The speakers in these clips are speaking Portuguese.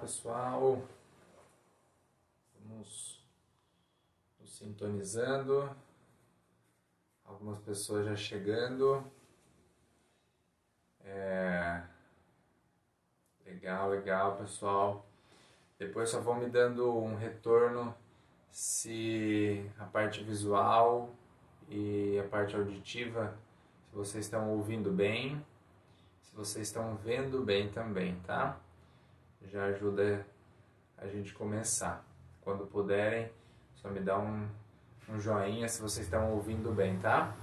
pessoal. Vamos nos sintonizando. Algumas pessoas já chegando. Legal, pessoal. Depois só vão me dando um retorno se a parte visual e a parte auditiva, se vocês estão ouvindo bem, se vocês estão vendo bem também, tá? Já ajuda a gente começar. Quando puderem, só me dá um joinha se vocês estão ouvindo bem, tá?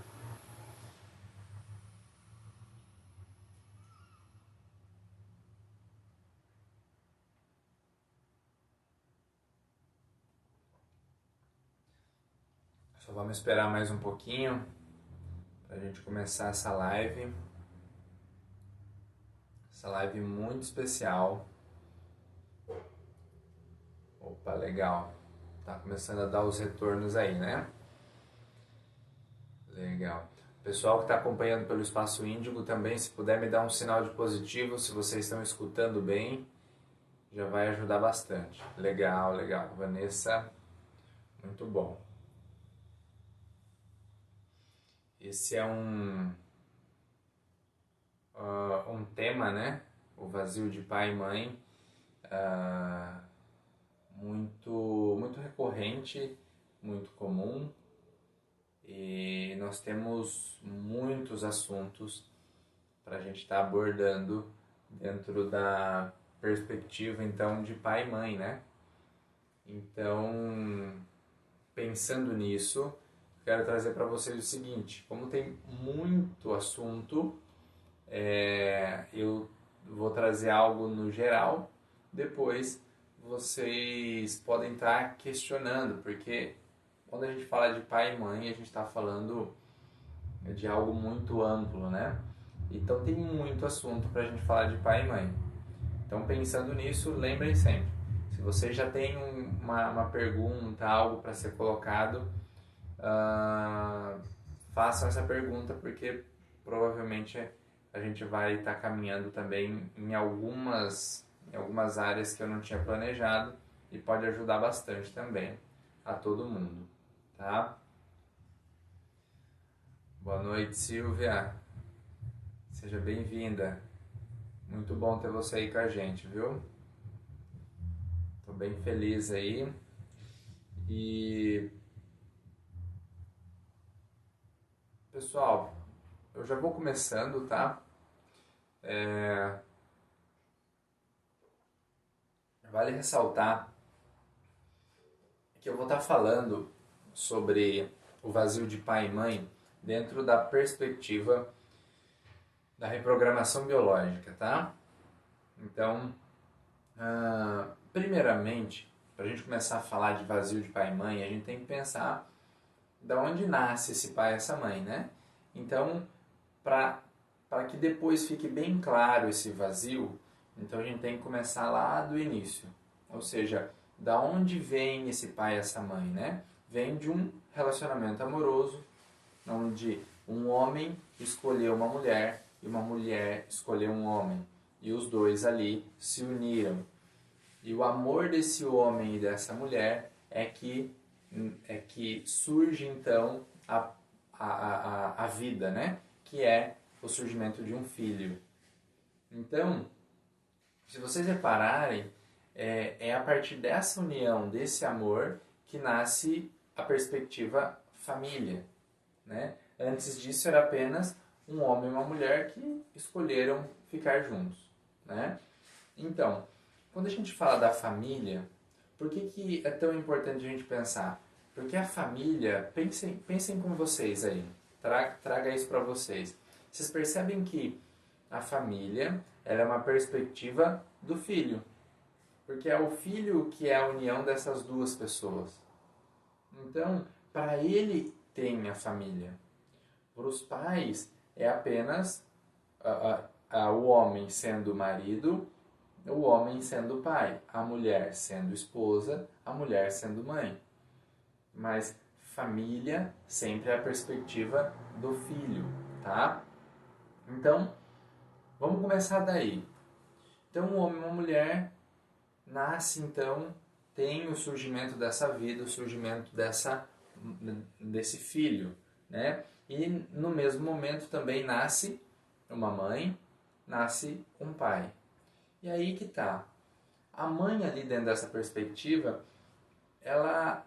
Só vamos esperar mais um pouquinho para a gente começar essa live. Essa live muito especial. Opa, legal. Tá começando a dar os retornos aí, né? Legal. Pessoal que está acompanhando pelo Espaço Índigo também, se puder me dar um sinal de positivo, se vocês estão escutando bem, já vai ajudar bastante. Legal. Vanessa, muito bom. Esse é um tema, né? O vazio de pai e mãe, muito recorrente, muito comum. E nós temos muitos assuntos para a gente estar abordando dentro da perspectiva, então, de pai e mãe, né? Então, pensando nisso, quero trazer para vocês o seguinte: como tem muito assunto, eu vou trazer algo no geral, depois vocês podem estar questionando, porque quando a gente fala de pai e mãe, a gente está falando de algo muito amplo, né? Então tem muito assunto para a gente falar de pai e mãe. Então, pensando nisso, lembrem sempre, se você já tem uma pergunta, algo para ser colocado, façam essa pergunta, porque provavelmente a gente vai estar caminhando também em algumas áreas que eu não tinha planejado e pode ajudar bastante também a todo mundo, tá? Boa noite, Silvia. Seja bem-vinda. Muito bom ter você aí com a gente, viu? Tô bem feliz aí. E pessoal, eu já vou começando, tá? Vale ressaltar que eu vou estar falando sobre o vazio de pai e mãe dentro da perspectiva da reprogramação biológica, tá? Então, primeiramente, para a gente começar a falar de vazio de pai e mãe, a gente tem que pensar de onde nasce esse pai e essa mãe, né? Então, para que depois fique bem claro esse vazio, então a gente tem que começar lá do início. Ou seja, da onde vem esse pai e essa mãe, né? Vem de um relacionamento amoroso, onde um homem escolheu uma mulher e uma mulher escolheu um homem. E os dois ali se uniram. E o amor desse homem e dessa mulher é que surge então a vida, né? Que é o surgimento de um filho. Então, se vocês repararem, é a partir dessa união, desse amor, que nasce a perspectiva família, né? Antes disso era apenas um homem e uma mulher que escolheram ficar juntos, né? Então, quando a gente fala da família, por que é tão importante a gente pensar? Porque a família, pensem com vocês aí, traga isso para vocês. Vocês percebem que a família, ela é uma perspectiva do filho, porque é o filho que é a união dessas duas pessoas. Então, para ele tem a família. Para os pais é apenas o homem sendo marido, o homem sendo pai, a mulher sendo esposa, a mulher sendo mãe. Mas família sempre é a perspectiva do filho, tá? Então, vamos começar daí. Então, um homem e uma mulher nasce então, tem o surgimento dessa vida, o surgimento desse filho, né? E no mesmo momento também nasce uma mãe, nasce um pai. E aí que tá. A mãe ali dentro dessa perspectiva, ela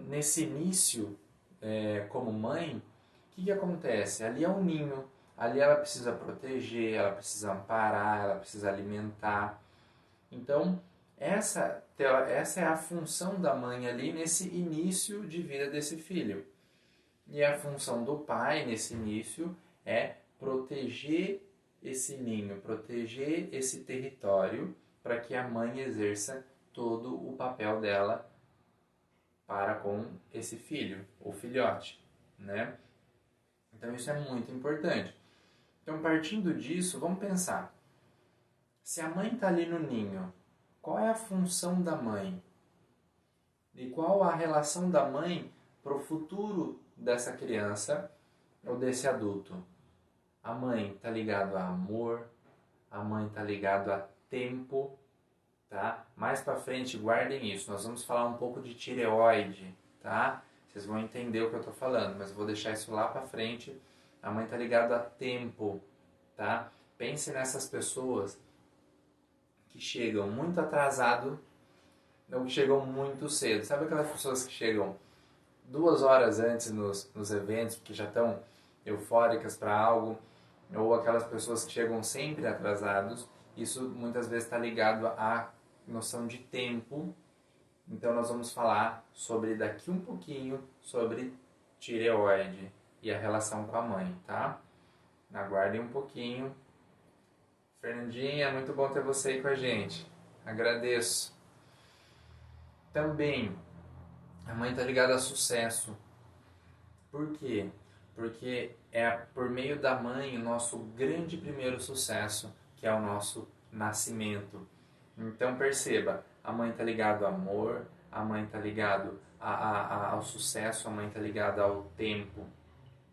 nesse início como mãe, o que acontece? Ali é um ninho, ali ela precisa proteger, ela precisa amparar, ela precisa alimentar. Então, essa é a função da mãe ali nesse início de vida desse filho. E a função do pai nesse início é proteger esse ninho, proteger esse território para que a mãe exerça todo o papel dela para com esse filho, ou filhote, né? Então isso é muito importante. Então partindo disso, vamos pensar. Se a mãe está ali no ninho, qual é a função da mãe? E qual a relação da mãe para o futuro dessa criança ou desse adulto? A mãe está ligado a amor, a mãe está ligado a tempo, tá? Mais para frente, guardem isso. Nós vamos falar um pouco de tireoide, tá? Vocês vão entender o que eu estou falando, mas eu vou deixar isso lá para frente. A mãe está ligada a tempo, tá? Pense nessas pessoas que chegam muito atrasado ou que chegam muito cedo. Sabe aquelas pessoas que chegam 2 horas antes nos eventos, porque já estão eufóricas para algo, ou aquelas pessoas que chegam sempre atrasados? Isso muitas vezes está ligado à noção de tempo. Então nós vamos falar sobre daqui um pouquinho sobre tireoide e a relação com a mãe, tá? Aguardem um pouquinho. Fernandinha, muito bom ter você aí com a gente. Agradeço. Também, a mãe está ligada a sucesso. Por quê? Porque é por meio da mãe o nosso grande primeiro sucesso, que é o nosso nascimento. Então perceba, a mãe está ligada ao amor, a mãe está ligada ao sucesso, a mãe está ligada ao tempo,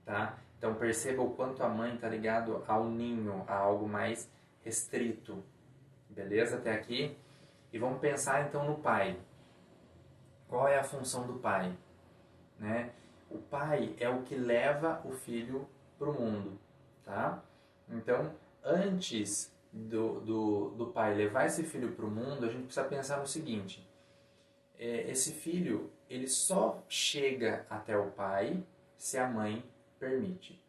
tá? Então perceba o quanto a mãe está ligada ao ninho, a algo mais restrito. Beleza até aqui? E vamos pensar então no pai. Qual é a função do pai? Né? O pai é o que leva o filho para o mundo, tá? Então, antes do pai levar esse filho para o mundo, a gente precisa pensar no seguinte: esse filho ele só chega até o pai se a mãe permite,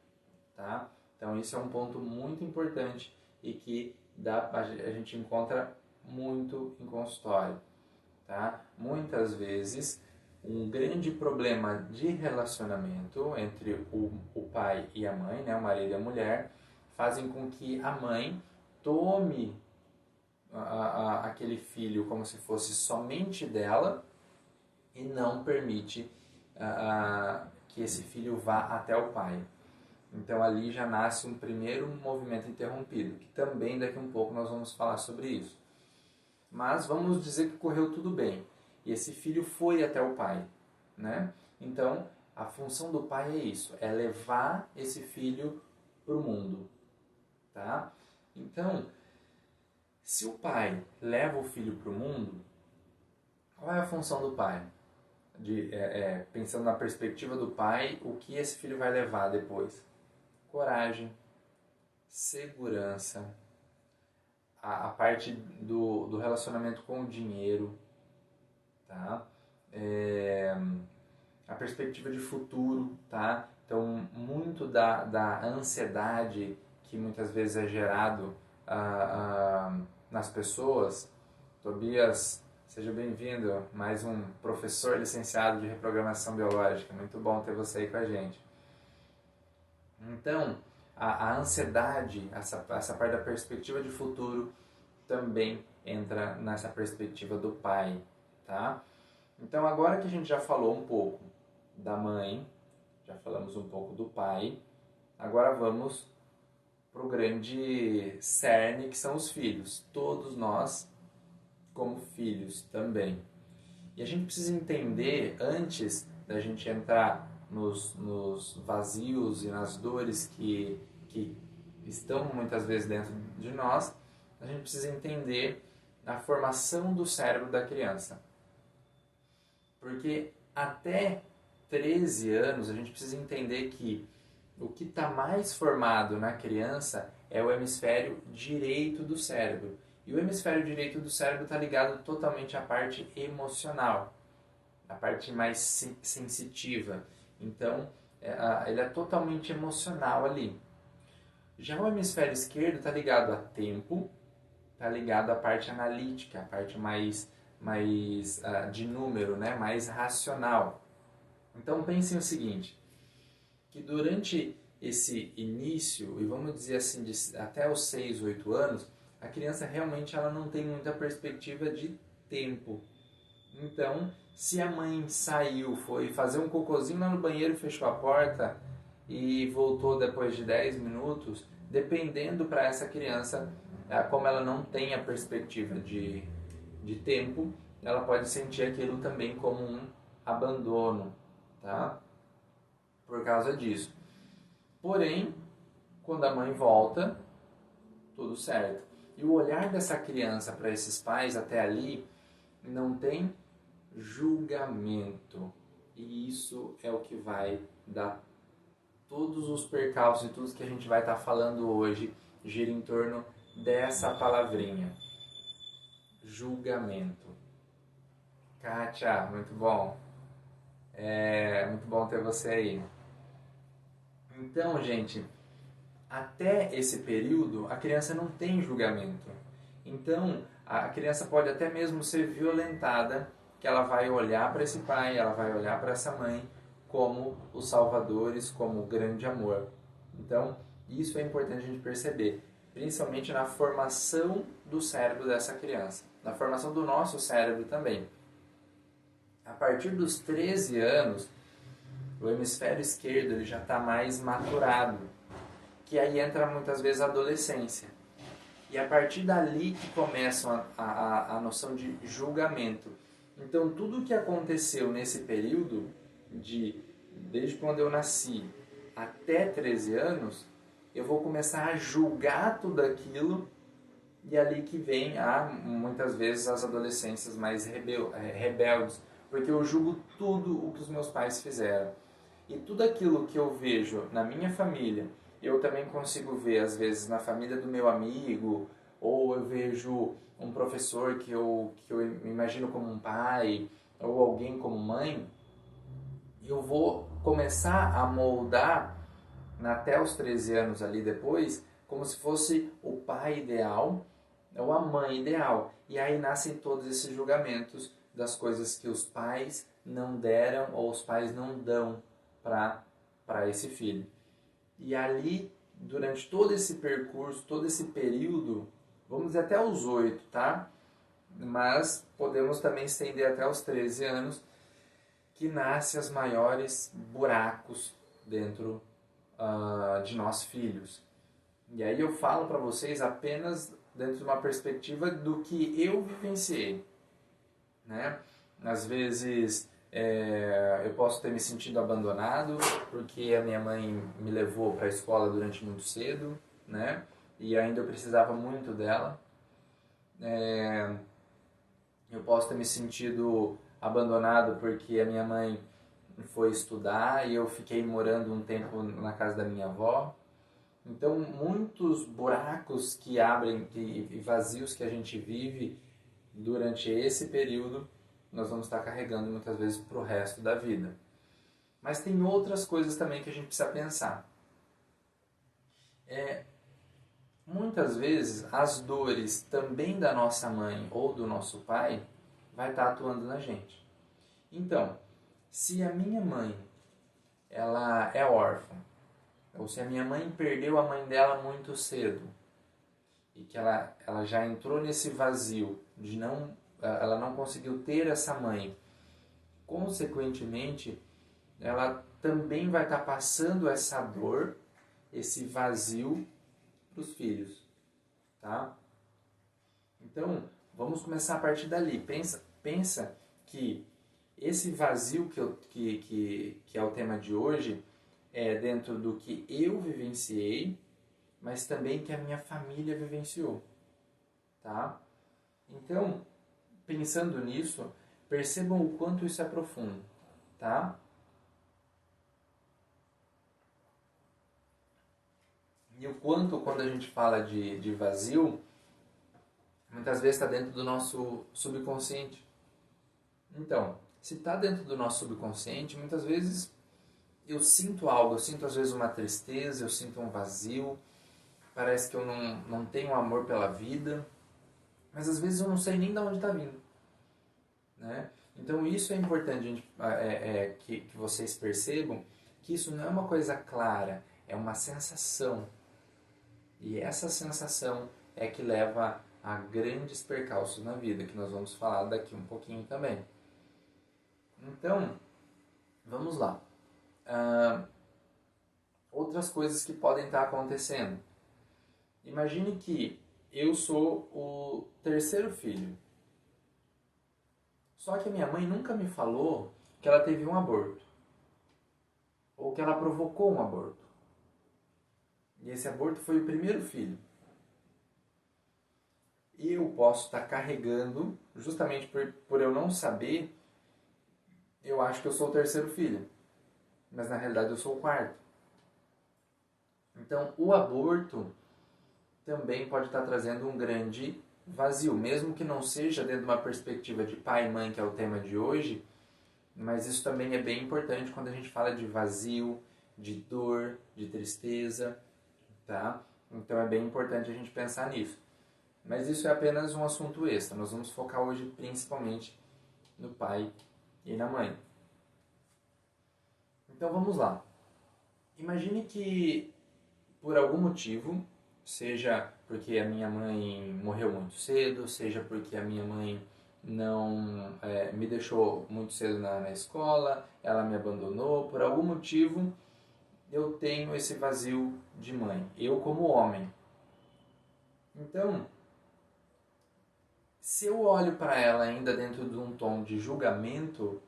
tá? Então, isso é um ponto muito importante e que a gente encontra muito em consultório, tá? Muitas vezes um grande problema de relacionamento entre o pai e a mãe, né, o marido e a mulher, fazem com que a mãe tome aquele filho como se fosse somente dela e não permite que esse filho vá até o pai. Então ali já nasce um primeiro movimento interrompido, que também daqui a um pouco nós vamos falar sobre isso. Mas vamos dizer que correu tudo bem e esse filho foi até o pai, né? Então a função do pai é isso, é levar esse filho para o mundo, tá? Então, se o pai leva o filho para o mundo, qual é a função do pai? Pensando na perspectiva do pai, o que esse filho vai levar depois? Coragem, segurança, a parte do relacionamento com o dinheiro, tá? A perspectiva de futuro, tá? Então, muito da ansiedade que muitas vezes é gerado nas pessoas. Tobias, seja bem-vindo, mais um professor licenciado de reprogramação biológica. Muito bom ter você aí com a gente. Então, a ansiedade, essa parte da perspectiva de futuro, também entra nessa perspectiva do pai, tá? Então, agora que a gente já falou um pouco da mãe, já falamos um pouco do pai, agora vamos para o grande cerne, que são os filhos. Todos nós, como filhos também. E a gente precisa entender, antes da gente entrar nos vazios e nas dores que estão muitas vezes dentro de nós, a gente precisa entender na formação do cérebro da criança. Porque até 13 anos a gente precisa entender que o que está mais formado na criança é o hemisfério direito do cérebro. E o hemisfério direito do cérebro está ligado totalmente à parte emocional, a parte mais sensitiva. Então, ele é totalmente emocional ali. Já o hemisfério esquerdo está ligado a tempo, está ligado à parte analítica, a parte mais de número, né? Mais racional. Então pensem o seguinte, que durante esse início, e vamos dizer assim, até os 6, 8 anos, a criança realmente ela não tem muita perspectiva de tempo. Então, se a mãe saiu, foi fazer um cocôzinho lá no banheiro, fechou a porta e voltou depois de 10 minutos, dependendo para essa criança, como ela não tem a perspectiva de tempo, ela pode sentir aquilo também como um abandono, tá? Por causa disso. Porém, quando a mãe volta, tudo certo. E o olhar dessa criança para esses pais até ali não tem julgamento. E isso é o que vai dar todos os percalços e tudo que a gente vai estar falando hoje gira em torno dessa palavrinha. Julgamento. Kátia, muito bom. Muito bom ter você aí. Então, gente, até esse período a criança não tem julgamento. Então, a criança pode até mesmo ser violentada, que ela vai olhar para esse pai, ela vai olhar para essa mãe como os salvadores, como o grande amor. Então, isso é importante a gente perceber, principalmente na formação do cérebro dessa criança, na formação do nosso cérebro também. A partir dos 13 anos, o hemisfério esquerdo ele já está mais maturado, que aí entra muitas vezes a adolescência. E a partir dali que começa a noção de julgamento. Então, tudo o que aconteceu nesse período, desde quando eu nasci até 13 anos, eu vou começar a julgar tudo aquilo, e ali que vem, muitas vezes, as adolescências mais rebeldes, porque eu julgo tudo o que os meus pais fizeram. E tudo aquilo que eu vejo na minha família, eu também consigo ver, às vezes, na família do meu amigo, ou eu vejo um professor que eu imagino como um pai, ou alguém como mãe, eu vou começar a moldar, até os 13 anos ali depois, como se fosse o pai ideal, ou a mãe ideal. E aí nascem todos esses julgamentos das coisas que os pais não deram, ou os pais não dão para esse filho. E ali, durante todo esse percurso, todo esse período, vamos dizer até os 8, tá? Mas podemos também estender até os 13 anos, que nascem os maiores buracos dentro de nós filhos. E aí eu falo para vocês apenas dentro de uma perspectiva do que eu vivenciei, né? Às vezes eu posso ter me sentido abandonado porque a minha mãe me levou para a escola durante muito cedo, né? E ainda eu precisava muito dela. Eu posso ter me sentido abandonado porque a minha mãe foi estudar e eu fiquei morando um tempo na casa da minha avó. Então, muitos buracos que abrem e vazios que a gente vive durante esse período, nós vamos estar carregando muitas vezes para o resto da vida. Mas tem outras coisas também que a gente precisa pensar. Muitas vezes as dores também da nossa mãe ou do nosso pai vai estar atuando na gente. Então, se a minha mãe ela é órfã, ou se a minha mãe perdeu a mãe dela muito cedo, e que ela já entrou nesse vazio de ela não conseguiu ter essa mãe, consequentemente, ela também vai estar passando essa dor, esse vazio para os filhos, tá? Então, vamos começar a partir dali. Pensa que esse vazio que é o tema de hoje é dentro do que eu vivenciei, mas também que a minha família vivenciou, tá? Então, pensando nisso, percebam o quanto isso é profundo, tá? E o quanto, quando a gente fala de vazio, muitas vezes está dentro do nosso subconsciente. Então, se está dentro do nosso subconsciente, muitas vezes eu sinto algo, eu sinto às vezes uma tristeza, eu sinto um vazio, parece que eu não tenho amor pela vida, mas às vezes eu não sei nem de onde está vindo, né? Então isso é importante que vocês percebam que isso não é uma coisa clara, é uma sensação. E essa sensação é que leva a grandes percalços na vida, que nós vamos falar daqui um pouquinho também. Então, vamos lá. Outras coisas que podem estar acontecendo. Imagine que eu sou o terceiro filho. Só que a minha mãe nunca me falou que ela teve um aborto. Ou que ela provocou um aborto. E esse aborto foi o primeiro filho. E eu posso estar carregando, justamente por eu não saber, eu acho que eu sou o terceiro filho. Mas na realidade eu sou o quarto. Então o aborto também pode estar trazendo um grande vazio, mesmo que não seja dentro de uma perspectiva de pai e mãe, que é o tema de hoje, mas isso também é bem importante quando a gente fala de vazio, de dor, de tristeza, tá? Então é bem importante a gente pensar nisso. Mas isso é apenas um assunto extra, nós vamos focar hoje principalmente no pai e na mãe. Então vamos lá. Imagine que por algum motivo, seja porque a minha mãe morreu muito cedo, seja porque a minha mãe não me deixou muito cedo na escola, ela me abandonou, por algum motivo eu tenho esse vazio de mãe, eu como homem. Então, se eu olho para ela ainda dentro de um tom de julgamento,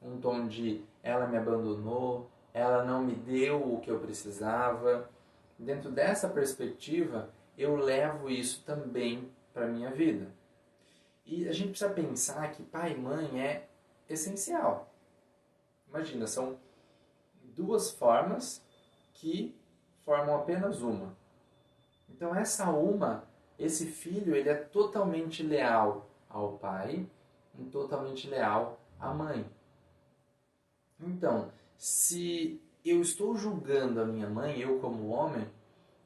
um tom de ela me abandonou, ela não me deu o que eu precisava, dentro dessa perspectiva, eu levo isso também para a minha vida. E a gente precisa pensar que pai e mãe é essencial. Imagina, são duas formas que formam apenas uma. Então esse filho, ele é totalmente leal ao pai e totalmente leal à mãe. Então, se eu estou julgando a minha mãe, eu como homem,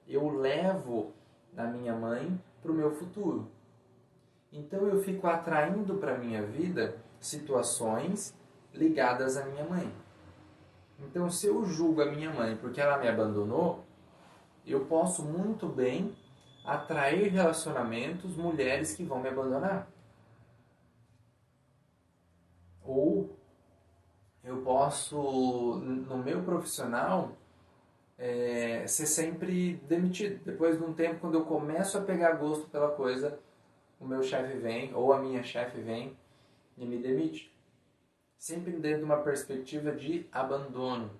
eu levo a minha mãe para o meu futuro. Então eu fico atraindo para a minha vida situações ligadas à minha mãe. Então se eu julgo a minha mãe porque ela me abandonou, eu posso muito bem atrair relacionamentos, mulheres que vão me abandonar. Ou eu posso, no meu profissional, ser sempre demitido. Depois de um tempo, quando eu começo a pegar gosto pela coisa, o meu chefe vem, ou a minha chefe vem e me demite. Sempre dentro de uma perspectiva de abandono.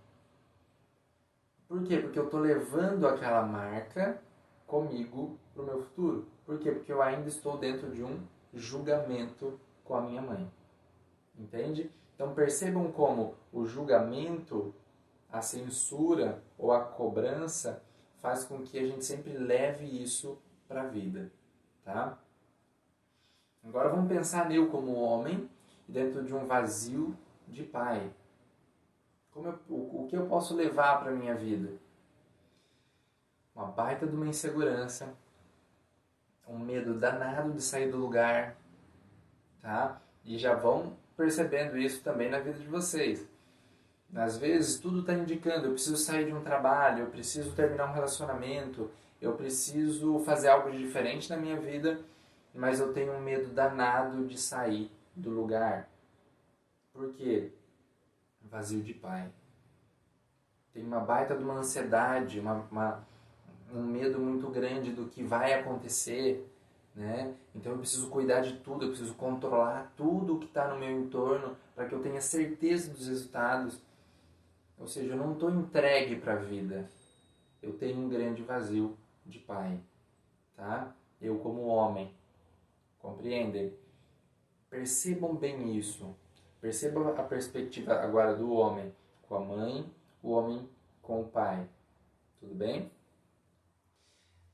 Por quê? Porque eu estou levando aquela marca comigo para o meu futuro. Por quê? Porque eu ainda estou dentro de um julgamento com a minha mãe. Entende? Então percebam como o julgamento, a censura ou a cobrança faz com que a gente sempre leve isso para a vida, tá? Agora vamos pensar eu como homem dentro de um vazio de pai. O que eu posso levar para a minha vida? Uma baita de uma insegurança, um medo danado de sair do lugar, tá? E já vão percebendo isso também na vida de vocês. Às vezes tudo está indicando, eu preciso sair de um trabalho, eu preciso terminar um relacionamento, eu preciso fazer algo de diferente na minha vida, mas eu tenho um medo danado de sair do lugar. Por quê? Vazio de pai. Tem uma baita de uma ansiedade, um medo muito grande do que vai acontecer, né? Então eu preciso cuidar de tudo, eu preciso controlar tudo o que está no meu entorno para que eu tenha certeza dos resultados. Ou seja, eu não estou entregue para a vida. Eu tenho um grande vazio de pai, tá? Eu como homem. Compreendem? Percebam bem isso. Percebam a perspectiva agora do homem com a mãe, o homem com o pai. Tudo bem?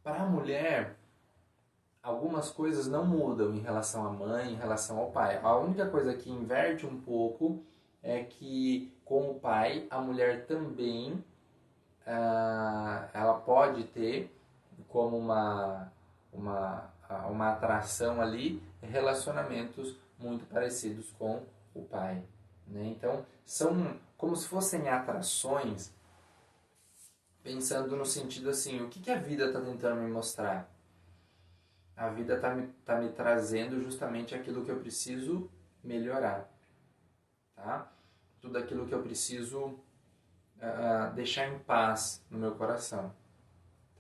Para a mulher, algumas coisas não mudam em relação à mãe, em relação ao pai. A única coisa que inverte um pouco é que com o pai, a mulher também ela pode ter como uma atração ali relacionamentos muito parecidos com o pai. Né? Então, são como se fossem atrações, pensando no sentido assim, o que a vida está tentando me mostrar? A vida está me trazendo justamente aquilo que eu preciso melhorar. Tá? Tudo aquilo que eu preciso deixar em paz no meu coração.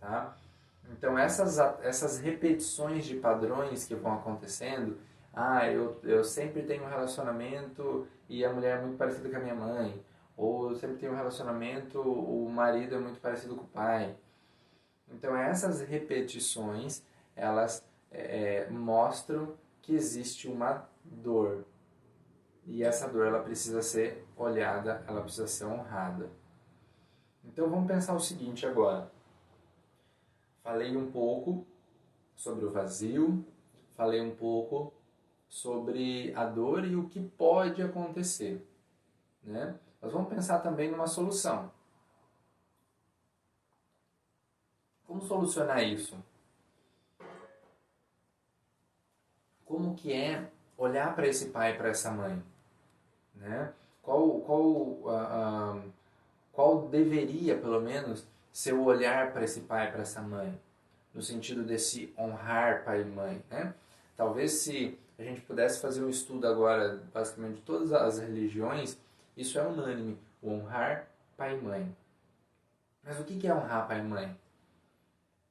Tá? Então essas repetições de padrões que vão acontecendo, eu sempre tenho um relacionamento e a mulher é muito parecida com a minha mãe, ou eu sempre tenho um relacionamento, o marido é muito parecido com o pai. Então essas repetições, elas mostram que existe uma dor. E essa dor ela precisa ser olhada, ela precisa ser honrada. Então vamos pensar o seguinte agora. Falei um pouco sobre o vazio, falei um pouco sobre a dor e o que pode acontecer. Né? Nós vamos pensar também numa solução. Como solucionar isso? Como que é olhar para esse pai e para essa mãe? Né? Qual deveria, pelo menos, ser o olhar para esse pai e para essa mãe? No sentido desse honrar pai e mãe. Né? Talvez se a gente pudesse fazer um estudo agora, basicamente, de todas as religiões, isso é unânime, o honrar pai e mãe. Mas o que é honrar pai e mãe?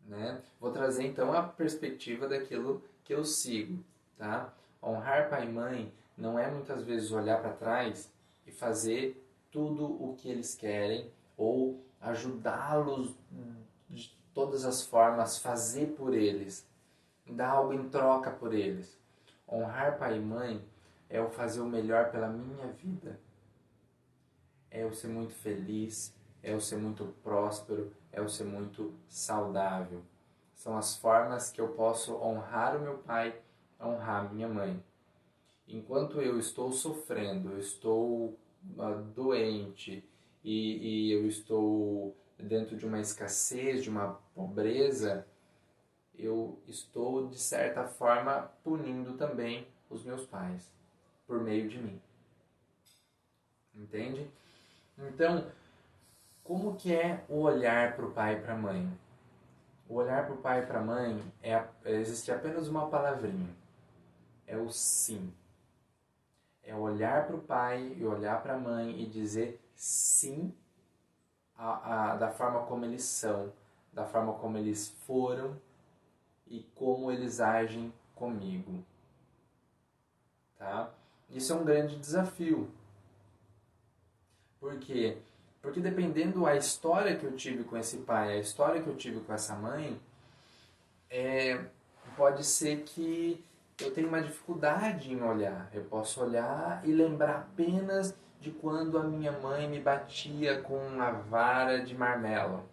Né? Vou trazer então a perspectiva daquilo que eu sigo. Tá? Honrar pai e mãe não é muitas vezes olhar para trás e fazer tudo o que eles querem ou ajudá-los de todas as formas, fazer por eles, dar algo em troca por eles. Honrar pai e mãe é eu fazer o melhor pela minha vida. É eu ser muito feliz, é eu ser muito próspero, é eu ser muito saudável. São as formas que eu posso honrar o meu pai, honrar minha mãe. Enquanto eu estou sofrendo, eu estou doente e eu estou dentro de uma escassez, de uma pobreza, eu estou, de certa forma, punindo também os meus pais, por meio de mim. Entende? Então, como que é o olhar para o pai e para a mãe? O olhar para o pai e para a mãe, existe apenas uma palavrinha. É o sim. É olhar para o pai e olhar para a mãe e dizer sim da forma como eles são, da forma como eles foram e como eles agem comigo. Tá? Isso é um grande desafio. Por quê? Porque dependendo da história que eu tive com esse pai, a história que eu tive com essa mãe, pode ser que eu tenha uma dificuldade em olhar. Eu posso olhar e lembrar apenas de quando a minha mãe me batia com a vara de marmelo.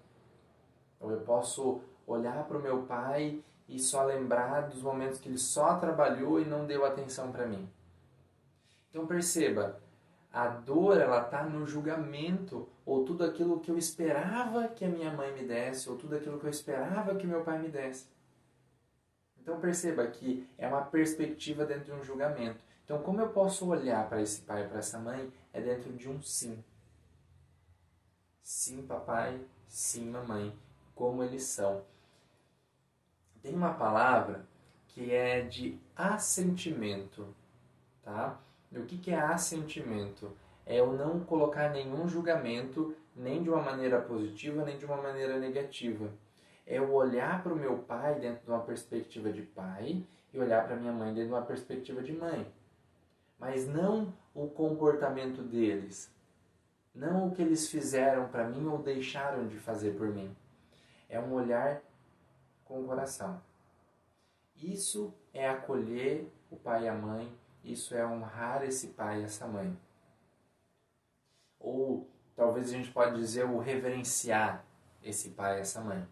Ou eu posso olhar para o meu pai e só lembrar dos momentos que ele só trabalhou e não deu atenção para mim. Então perceba, a dor ela está no julgamento, ou tudo aquilo que eu esperava que a minha mãe me desse, ou tudo aquilo que eu esperava que meu pai me desse. Então perceba que é uma perspectiva dentro de um julgamento. Então como eu posso olhar para esse pai e para essa mãe é dentro de um sim. Sim, papai, sim, mamãe, como eles são. Tem uma palavra que é de assentimento, tá? E o que é assentimento? É eu não colocar nenhum julgamento, nem de uma maneira positiva, nem de uma maneira negativa. É eu olhar para o meu pai dentro de uma perspectiva de pai e olhar para minha mãe dentro de uma perspectiva de mãe. Mas não o comportamento deles. Não o que eles fizeram para mim ou deixaram de fazer por mim. É um olhar com o coração. Isso é acolher o pai e a mãe, isso é honrar esse pai e essa mãe. Ou talvez a gente pode dizer o reverenciar esse pai e essa mãe.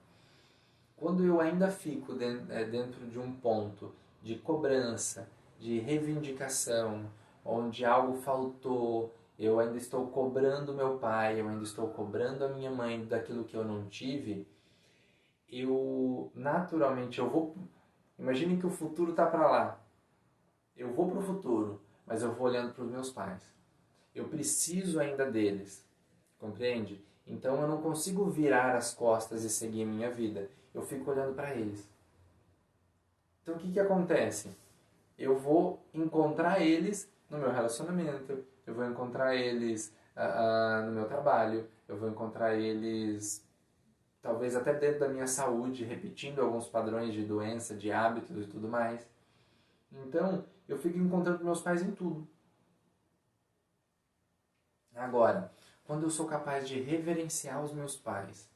Quando eu ainda fico dentro de um ponto de cobrança, de reivindicação, onde algo faltou, eu ainda estou cobrando meu pai, eu ainda estou cobrando a minha mãe daquilo que eu não tive, eu naturalmente eu vou. Imagine que o futuro está para lá. Eu vou para o futuro, mas eu vou olhando para os meus pais. Eu preciso ainda deles, compreende? Então eu não consigo virar as costas e seguir minha vida. Eu fico olhando para eles. Então o que acontece? Eu vou encontrar eles no meu relacionamento, eu vou encontrar eles no meu trabalho, eu vou encontrar eles talvez até dentro da minha saúde, repetindo alguns padrões de doença, de hábitos e tudo mais. Então, eu fico encontrando meus pais em tudo. Agora, quando eu sou capaz de reverenciar os meus pais,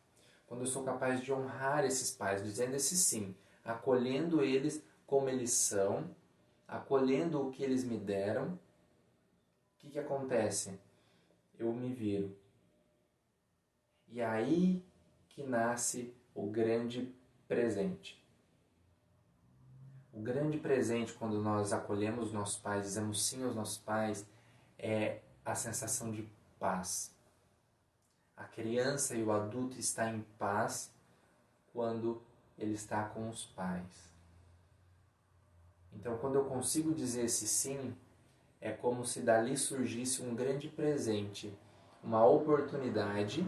quando eu sou capaz de honrar esses pais, dizendo esse sim, acolhendo eles como eles são, acolhendo o que eles me deram, o que acontece? Eu me viro. E aí que nasce o grande presente. O grande presente quando nós acolhemos os nossos pais, dizemos sim aos nossos pais, é a sensação de paz. A criança e o adulto está em paz quando ele está com os pais. Então, quando eu consigo dizer esse sim, é como se dali surgisse um grande presente, uma oportunidade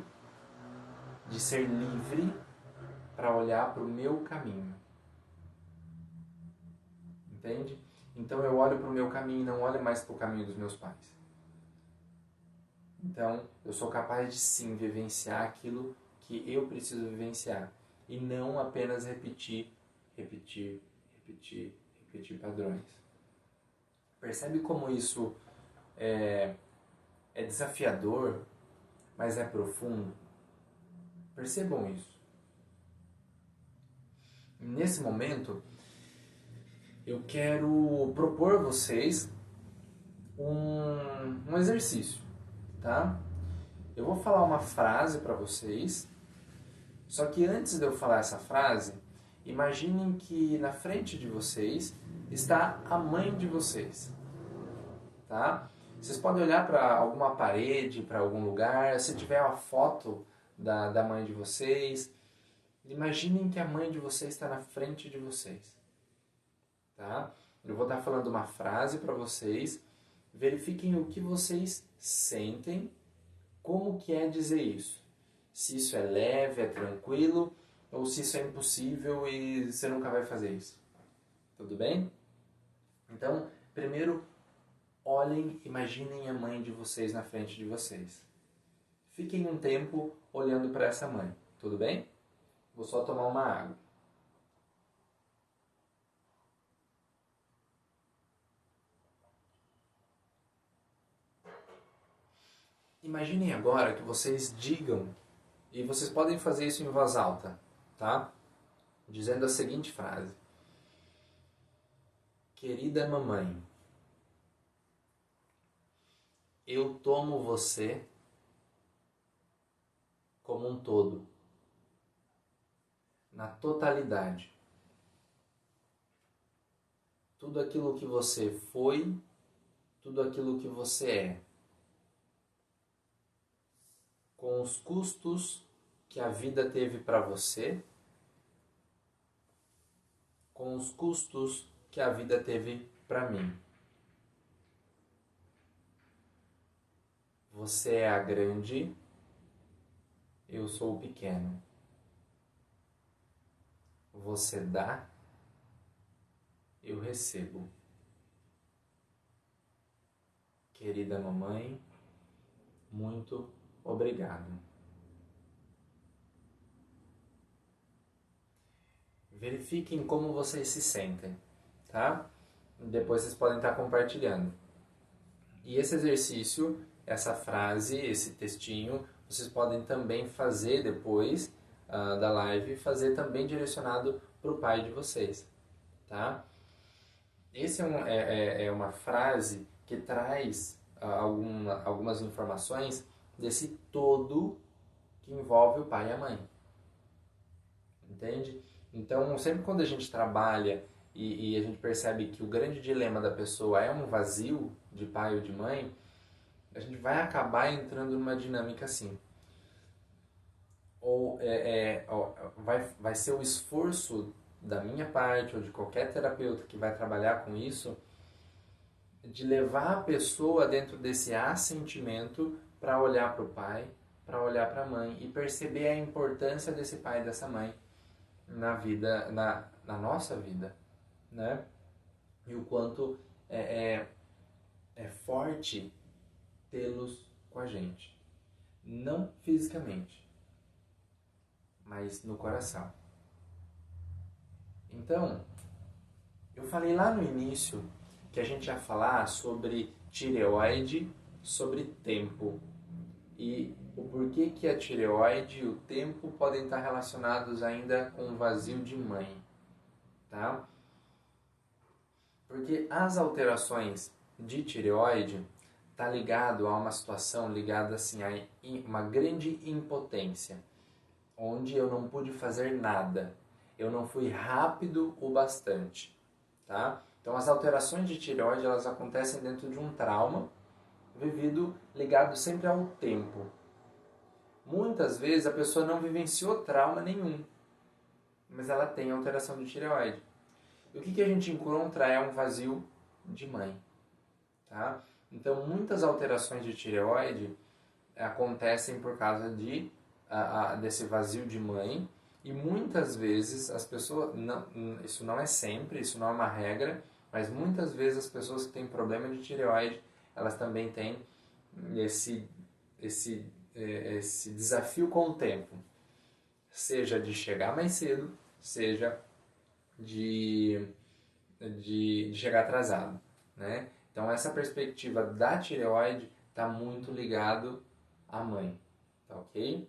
de ser livre para olhar para o meu caminho. Entende? Então eu olho para o meu caminho e não olho mais para o caminho dos meus pais. Então eu sou capaz de sim vivenciar aquilo que eu preciso vivenciar e não apenas repetir padrões. Percebe como isso é desafiador, mas é profundo? Percebam isso. Nesse momento, eu quero propor a vocês um exercício, tá? Eu vou falar uma frase para vocês, só que antes de eu falar essa frase, imaginem que na frente de vocês está a mãe de vocês, tá? Vocês podem olhar para alguma parede, para algum lugar, se tiver uma foto da mãe de vocês, imaginem que a mãe de vocês está na frente de vocês, tá? Eu vou estar falando uma frase para vocês, verifiquem o que vocês sentem, como que é dizer isso. Se isso é leve, é tranquilo, ou se isso é impossível e você nunca vai fazer isso. Tudo bem? Então, primeiro, olhem, imaginem a mãe de vocês na frente de vocês. Fiquem um tempo olhando para essa mãe, tudo bem? Vou só tomar uma água. Imaginem agora que vocês digam, e vocês podem fazer isso em voz alta, tá? Dizendo a seguinte frase: Querida mamãe, eu tomo você como um todo, na totalidade. Tudo aquilo que você foi, tudo aquilo que você é, com os custos que a vida teve para você, com os custos que a vida teve para mim. Você é a grande, eu sou o pequeno. Você dá, eu recebo. Querida mamãe, muito obrigado. Verifiquem como vocês se sentem, tá? Depois vocês podem estar compartilhando. E esse exercício, essa frase, esse textinho, vocês podem também fazer depois da live, fazer também direcionado para o pai de vocês, tá? Esse é uma frase que traz algumas informações desse todo que envolve o pai e a mãe, entende? Então, sempre quando a gente trabalha e a gente percebe que o grande dilema da pessoa é um vazio de pai ou de mãe, a gente vai acabar entrando numa dinâmica assim. Ou vai ser o esforço da minha parte ou de qualquer terapeuta que vai trabalhar com isso, de levar a pessoa dentro desse assentimento para olhar para o pai, para olhar para a mãe e perceber a importância desse pai e dessa mãe na vida, na nossa vida, né? E o quanto é forte tê-los com a gente. Não fisicamente, mas no coração. Então, eu falei lá no início que a gente ia falar sobre tireoide, sobre tempo. E o porquê que a tireoide e o tempo podem estar relacionados ainda com o vazio de mãe, tá? Porque as alterações de tireoide tá ligado a uma situação ligada assim a uma grande impotência, onde eu não pude fazer nada. Eu não fui rápido o bastante, tá? Então as alterações de tireoide, elas acontecem dentro de um trauma vivido ligado sempre ao tempo. Muitas vezes a pessoa não vivenciou trauma nenhum, mas ela tem alteração de tireoide. E o que a gente encontra é um vazio de mãe, tá? Então muitas alterações de tireoide acontecem por causa desse vazio de mãe, e muitas vezes as pessoas, isso não é sempre, isso não é uma regra, mas muitas vezes as pessoas que têm problema de tireoide, elas também têm esse, esse desafio com o tempo, seja de chegar mais cedo, seja de chegar atrasado, né? Então essa perspectiva da tireoide está muito ligado à mãe, tá ok?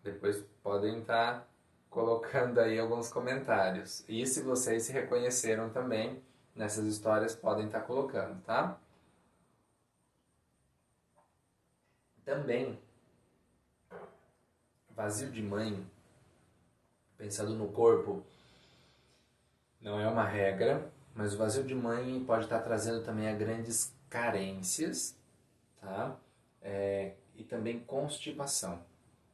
Depois podem estar colocando aí alguns comentários. E se vocês se reconheceram também nessas histórias, podem estar colocando, tá? Também, vazio de mãe, pensando no corpo, não é uma regra, mas o vazio de mãe pode estar trazendo também a grandes carências, tá? E também constipação,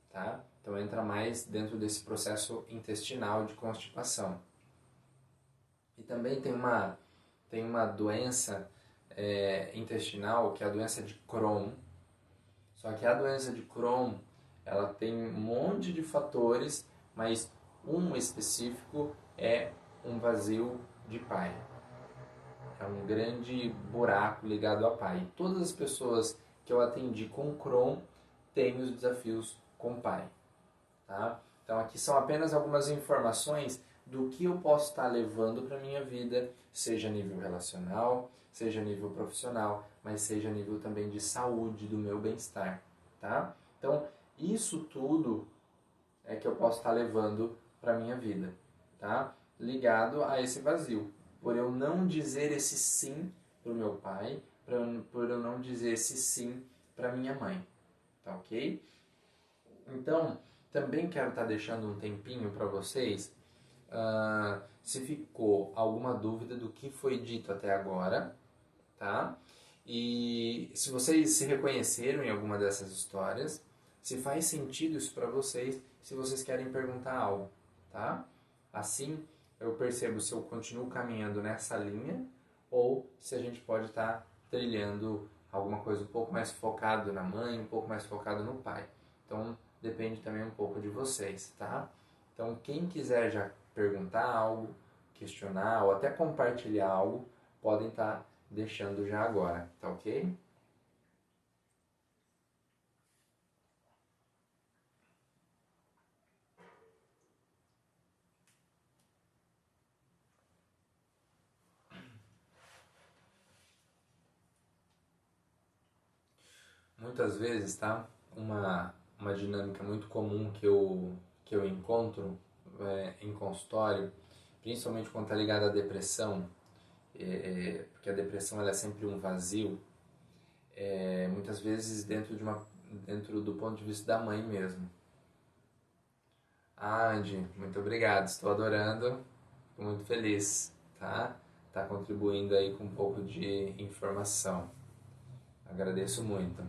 tá? Então entra mais dentro desse processo intestinal de constipação. E também tem uma doença intestinal, que é a doença de Crohn. Só que a doença de Crohn, ela tem um monte de fatores, mas um específico é um vazio de pai. É um grande buraco ligado ao pai. Todas as pessoas que eu atendi com Crohn têm os desafios com o pai. Tá? Então aqui são apenas algumas informações do que eu posso estar levando para a minha vida, seja a nível relacional, seja a nível profissional, mas seja a nível também de saúde, do meu bem-estar. Tá? Então isso tudo é que eu posso estar levando para a minha vida, tá? Ligado a esse vazio. Por eu não dizer esse sim para o meu pai, por eu não dizer esse sim para minha mãe, tá ok? Então, também quero estar deixando um tempinho para vocês, se ficou alguma dúvida do que foi dito até agora, tá? E se vocês se reconheceram em alguma dessas histórias, se faz sentido isso para vocês, se vocês querem perguntar algo, tá? Assim eu percebo se eu continuo caminhando nessa linha ou se a gente pode estar trilhando alguma coisa um pouco mais focado na mãe, um pouco mais focado no pai. Então depende também um pouco de vocês, tá? Então quem quiser já perguntar algo, questionar ou até compartilhar algo, podem estar deixando já agora, tá ok? Muitas vezes, tá? Uma dinâmica muito comum que eu encontro em consultório, principalmente quando está ligado à depressão, porque a depressão ela é sempre um vazio, muitas vezes dentro do ponto de vista da mãe mesmo. Ah, Andy, muito obrigado, estou adorando, fico muito feliz, tá? Tá contribuindo aí com um pouco de informação. Agradeço muito.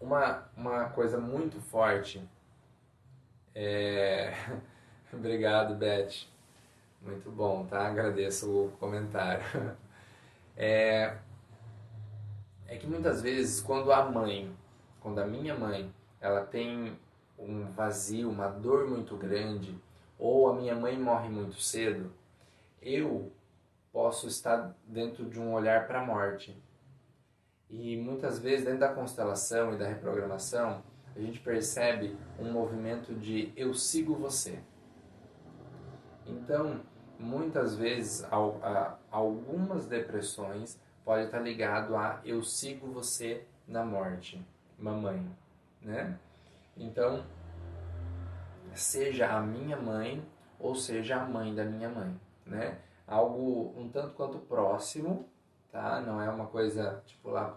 Uma coisa muito forte é... Obrigado, Beth. Muito bom, tá? Agradeço o comentário. É que muitas vezes quando a minha mãe, ela tem um vazio, uma dor muito grande, ou a minha mãe morre muito cedo, eu posso estar dentro de um olhar para a morte. E muitas vezes dentro da constelação e da reprogramação, a gente percebe um movimento de eu sigo você. Então, muitas vezes algumas depressões podem estar ligado a eu sigo você na morte, mamãe, né? Então, seja a minha mãe ou seja a mãe da minha mãe, né? Algo um tanto quanto próximo, tá? Não é uma coisa tipo lá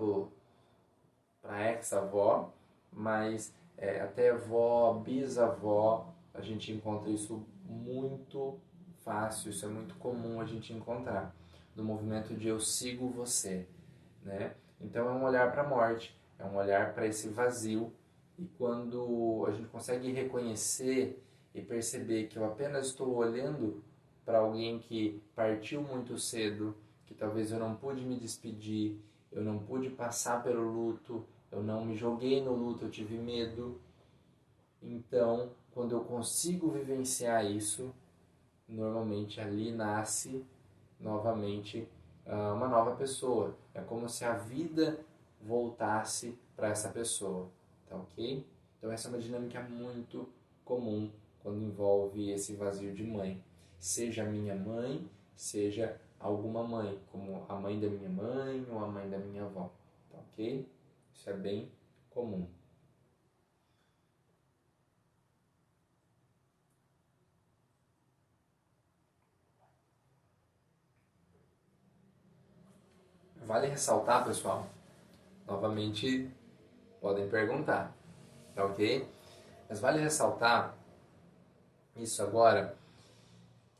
para ex-avó, mas até avó, bisavó, a gente encontra isso muito fácil, isso é muito comum a gente encontrar, do movimento de eu sigo você, né? Então é um olhar para a morte, é um olhar para esse vazio, e quando a gente consegue reconhecer e perceber que eu apenas estou olhando para alguém que partiu muito cedo, que talvez eu não pude me despedir, eu não pude passar pelo luto, eu não me joguei no luto, eu tive medo. Então, quando eu consigo vivenciar isso, normalmente ali nasce novamente uma nova pessoa. É como se a vida voltasse para essa pessoa, tá ok? Então essa é uma dinâmica muito comum quando envolve esse vazio de mãe. Seja a minha mãe, seja alguma mãe, como a mãe da minha mãe ou a mãe da minha avó, tá ok? Isso é bem comum. Vale ressaltar, pessoal, novamente podem perguntar, tá ok? Mas vale ressaltar isso agora,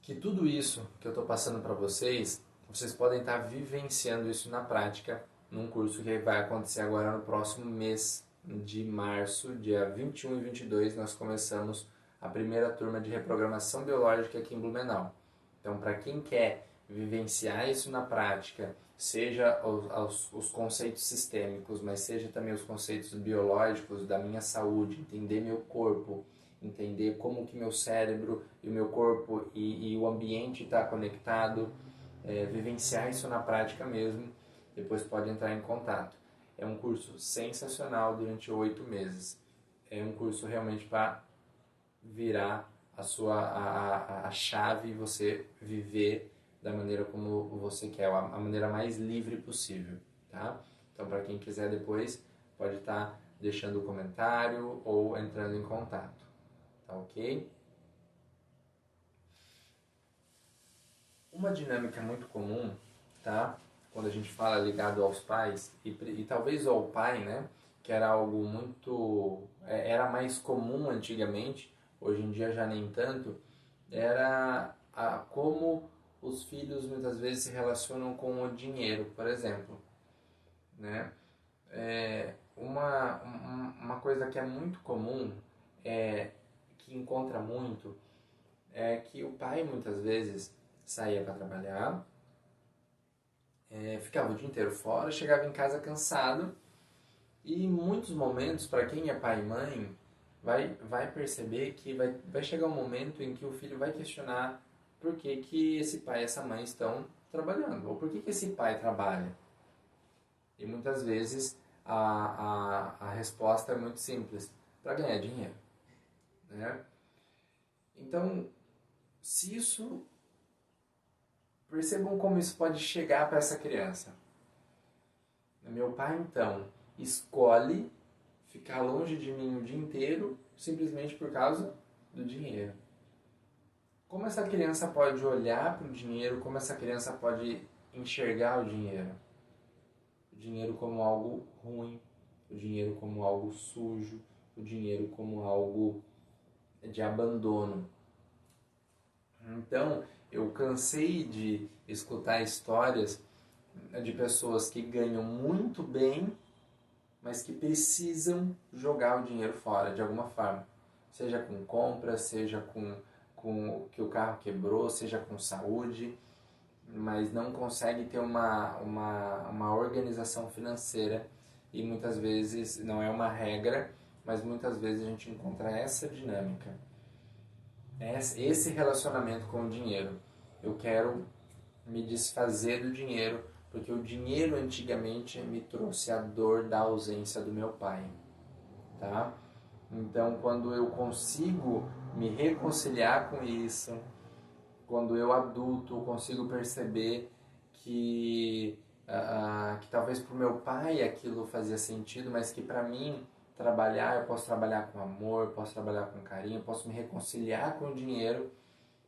que tudo isso que eu estou passando para vocês, vocês podem estar vivenciando isso na prática num curso que vai acontecer agora no próximo mês de março, dia 21 e 22, nós começamos a primeira turma de reprogramação biológica aqui em Blumenau. Então, para quem quer vivenciar isso na prática, seja os conceitos sistêmicos, mas seja também os conceitos biológicos da minha saúde, entender meu corpo, entender como que meu cérebro e o meu corpo e o ambiente está conectado, vivenciar isso na prática mesmo, depois pode entrar em contato. É um curso sensacional durante 8 meses. É um curso realmente para virar a chave e você viver da maneira como você quer, a maneira mais livre possível, tá? Então, para quem quiser depois, pode estar deixando o comentário ou entrando em contato, tá ok? Uma dinâmica muito comum, tá? Quando a gente fala ligado aos pais, e talvez ao pai, né? Que era algo muito... era mais comum antigamente, hoje em dia já nem tanto, era como os filhos muitas vezes se relacionam com o dinheiro, por exemplo, né? Uma coisa que é muito comum, que encontra muito, é que o pai muitas vezes saía para trabalhar, ficava o dia inteiro fora, chegava em casa cansado e em muitos momentos, para quem é pai e mãe, vai perceber que vai chegar um momento em que o filho vai questionar por que esse pai e essa mãe estão trabalhando, ou por que esse pai trabalha. E muitas vezes a resposta é muito simples, para ganhar dinheiro, né? Então, se isso... Percebam como isso pode chegar para essa criança. Meu pai, então, escolhe ficar longe de mim o dia inteiro simplesmente por causa do dinheiro. Como essa criança pode olhar para o dinheiro, como essa criança pode enxergar o dinheiro? O dinheiro como algo ruim, o dinheiro como algo sujo, o dinheiro como algo de abandono. Então, eu cansei de escutar histórias de pessoas que ganham muito bem, mas que precisam jogar o dinheiro fora de alguma forma. Seja com compra, seja com que o carro quebrou, seja com saúde, mas não consegue ter uma organização financeira e muitas vezes, não é uma regra, mas muitas vezes a gente encontra essa dinâmica, esse relacionamento com o dinheiro. Eu quero me desfazer do dinheiro, porque o dinheiro antigamente me trouxe a dor da ausência do meu pai, tá? Então, quando eu consigo me reconciliar com isso, quando eu adulto consigo perceber que talvez para o meu pai aquilo fazia sentido, mas que para mim trabalhar, eu posso trabalhar com amor, posso trabalhar com carinho, posso me reconciliar com o dinheiro,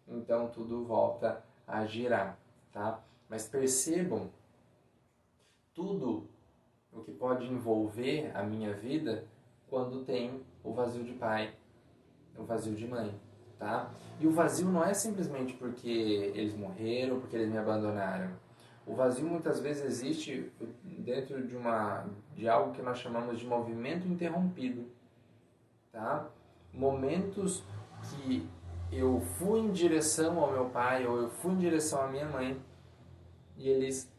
então tudo volta a girar, tá? Mas percebam tudo o que pode envolver a minha vida quando tem o vazio de pai, o vazio de mãe, tá? E o vazio não é simplesmente porque eles morreram, porque eles me abandonaram. O vazio muitas vezes existe dentro de algo que nós chamamos de movimento interrompido, tá? Momentos que eu fui em direção ao meu pai ou eu fui em direção à minha mãe e eles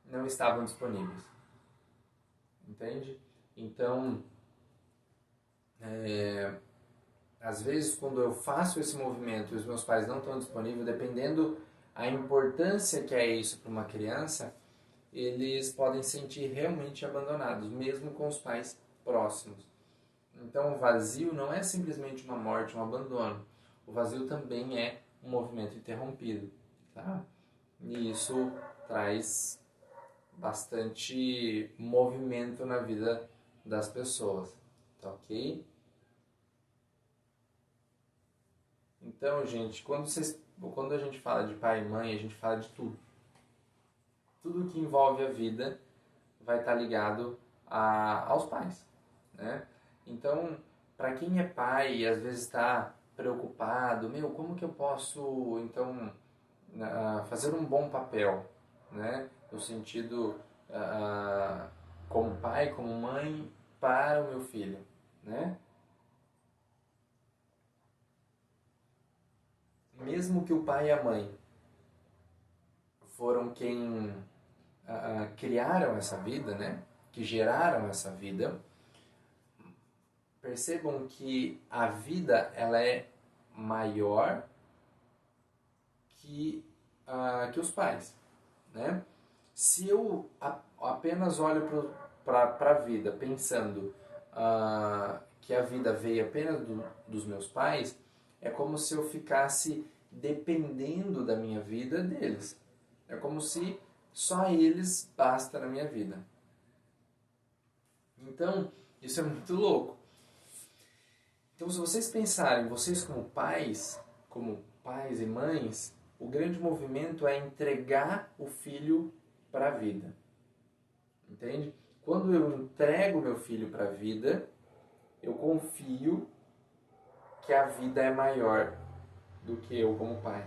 não estavam disponíveis, entende? Então, às vezes quando eu faço esse movimento e os meus pais não estão disponíveis, dependendo a importância que é isso para uma criança, eles podem sentir realmente abandonados, mesmo com os pais próximos. Então o vazio não é simplesmente uma morte, um abandono. O vazio também é um movimento interrompido, tá? E isso traz bastante movimento na vida das pessoas, tá ok? Então, gente, quando a gente fala de pai e mãe, a gente fala de tudo. Tudo que envolve a vida vai estar ligado aos pais, né? Então, para quem é pai e às vezes está preocupado, como que eu posso, então, fazer um bom papel, né? No sentido, como pai, como mãe, para o meu filho, né? Mesmo que o pai e a mãe foram quem criaram essa vida, né? Que geraram essa vida, percebam que a vida ela é maior que os pais, né? Se eu apenas olho para a vida pensando que a vida veio apenas dos meus pais, é como se eu ficasse dependendo da minha vida deles. É como se só eles basta na minha vida. Então, isso é muito louco. Então, se vocês pensarem, vocês como pais e mães, o grande movimento é entregar o filho para a vida. Entende? Quando eu entrego meu filho para a vida, eu confio que a vida é maior do que eu como pai.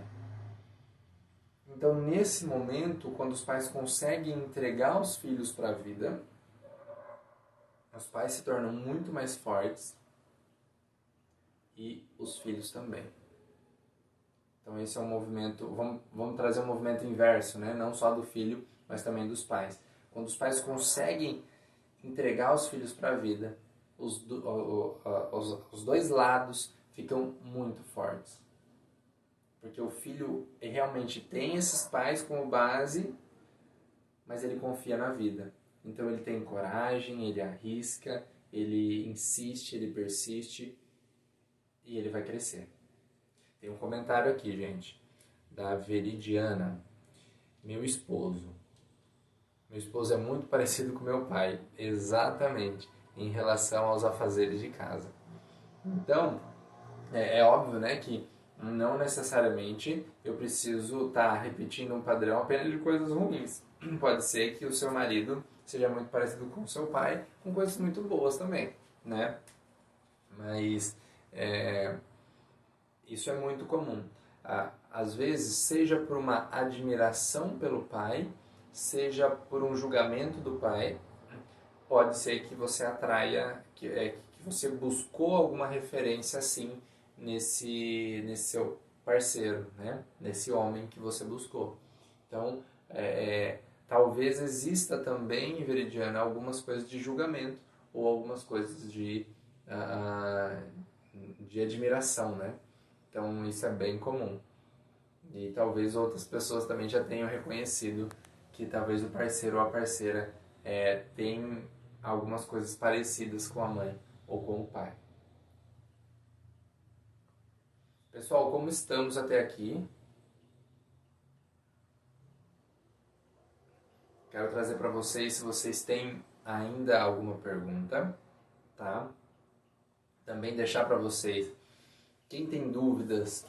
Então, nesse momento, quando os pais conseguem entregar os filhos para a vida, os pais se tornam muito mais fortes e os filhos também. Então esse é um movimento, vamos trazer um movimento inverso, né? Não só do filho, mas também dos pais. Quando os pais conseguem entregar os filhos para a vida, os dois lados ficam muito fortes. Porque o filho realmente tem esses pais como base, mas ele confia na vida. Então ele tem coragem, ele arrisca, ele insiste, ele persiste e ele vai crescer. Tem um comentário aqui, gente, da Veridiana. Meu esposo é muito parecido com meu pai, exatamente, em relação aos afazeres de casa. Então, É óbvio, né, que não necessariamente eu preciso estar repetindo um padrão apenas de coisas ruins. Pode ser que o seu marido seja muito parecido com o seu pai, com coisas muito boas também, né? Mas é, isso é muito comum. Às vezes, seja por uma admiração pelo pai, seja por um julgamento do pai, pode ser que você atraia, que você buscou alguma referência assim nesse seu parceiro, né? Nesse homem que você buscou. Então, talvez exista também, Veridiana, algumas coisas de julgamento ou algumas coisas ah, de admiração, né? Então, isso é bem comum. E talvez outras pessoas também já tenham reconhecido que talvez o parceiro ou a parceira tem algumas coisas parecidas com a mãe ou com o pai. Pessoal, como estamos até aqui, quero trazer para vocês, se vocês têm ainda alguma pergunta, tá? Também deixar para vocês, quem tem dúvidas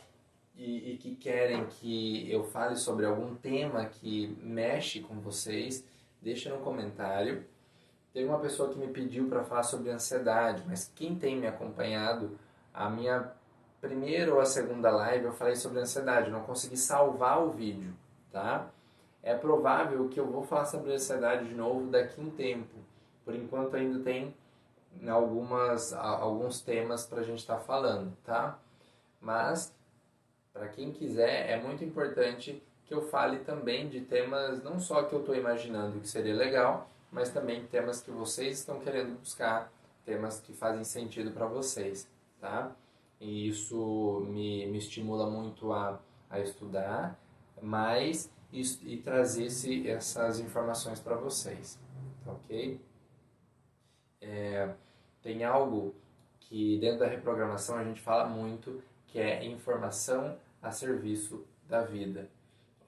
e que querem que eu fale sobre algum tema que mexe com vocês, deixa no comentário. Teve uma pessoa que me pediu para falar sobre ansiedade, mas quem tem me acompanhado, a minha primeira ou a segunda live eu falei sobre ansiedade, eu não consegui salvar o vídeo, tá? É provável que eu vou falar sobre ansiedade de novo daqui a um tempo. Por enquanto ainda tem alguns temas para a gente estar falando, tá? Mas, para quem quiser, é muito importante que eu fale também de temas, não só que eu estou imaginando que seria legal, mas também temas que vocês estão querendo buscar, temas que fazem sentido para vocês, tá? E isso me estimula muito a estudar mais e trazer essas informações para vocês, tá ok? Tem algo que dentro da reprogramação a gente fala muito, que é informação a serviço da vida.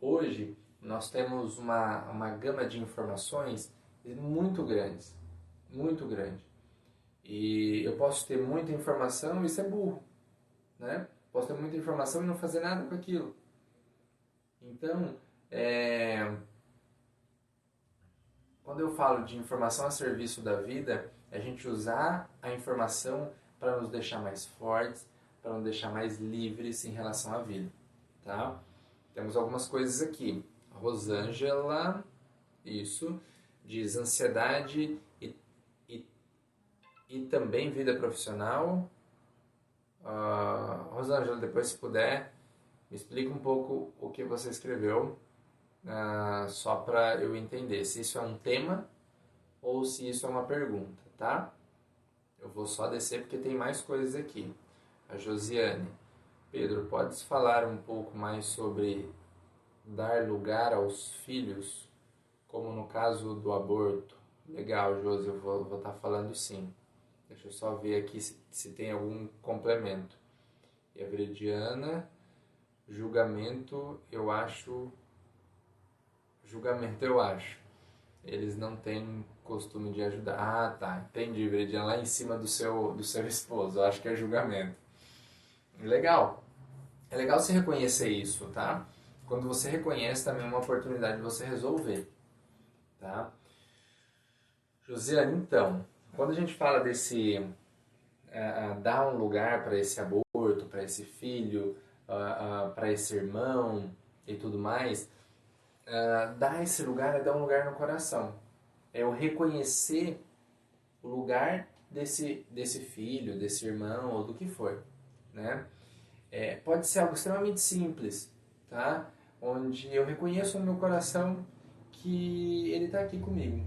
Hoje nós temos uma gama de informações muito grandes, muito grande. E eu posso ter muita informação e ser burro, né? Posso ter muita informação e não fazer nada com aquilo. Então, quando eu falo de informação a serviço da vida, é a gente usar a informação para nos deixar mais fortes, para nos deixar mais livres em relação à vida, tá? Temos algumas coisas aqui. A Rosângela, isso, diz ansiedade e também vida profissional. Rosângela, depois se puder, me explica um pouco o que você escreveu, só para eu entender se isso é um tema ou se isso é uma pergunta, tá? Eu vou só descer porque tem mais coisas aqui. A Josiane, Pedro, podes falar um pouco mais sobre dar lugar aos filhos, como no caso do aborto? Legal, Josi, eu vou estar falando sim. Deixa eu só ver aqui se tem algum complemento. E a Veridiana, julgamento, eu acho. Julgamento, eu acho. Eles não têm costume de ajudar. Ah, tá. Entendi, Veridiana. Lá em cima do seu esposo. Eu acho que é julgamento. Legal. É legal você reconhecer isso, tá? Quando você reconhece, também é uma oportunidade de você resolver, tá? Josiane, então, quando a gente fala desse dar um lugar para esse aborto, para esse filho, para esse irmão e tudo mais, dar esse lugar é dar um lugar no coração. É eu reconhecer o lugar desse filho, desse irmão ou do que for, né? Pode ser algo extremamente simples, tá? Onde eu reconheço no meu coração que ele está aqui comigo,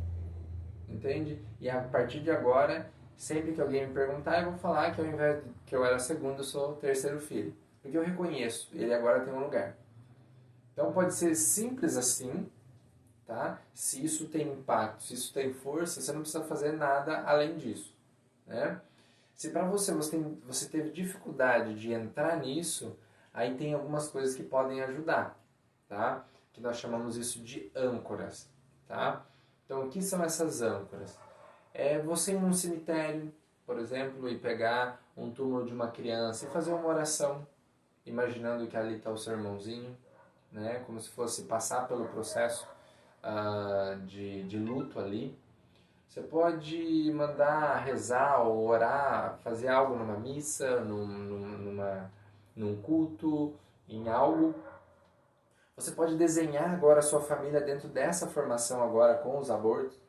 entende? E a partir de agora, sempre que alguém me perguntar, eu vou falar que ao invés de que eu era segundo, eu sou o terceiro filho. Porque eu reconheço, ele agora tem um lugar. Então pode ser simples assim, tá? Se isso tem impacto, se isso tem força, você não precisa fazer nada além disso, né? Se para você teve dificuldade de entrar nisso, aí tem algumas coisas que podem ajudar, tá? Que nós chamamos isso de âncoras, tá? Então, o que são essas âncoras? É você ir num cemitério, por exemplo, e pegar um túmulo de uma criança e fazer uma oração, imaginando que ali está o seu irmãozinho, né? Como se fosse passar pelo processo de luto ali. Você pode mandar rezar ou orar, fazer algo numa missa, num culto, em algo. Você pode desenhar agora a sua família dentro dessa formação agora com os abortos.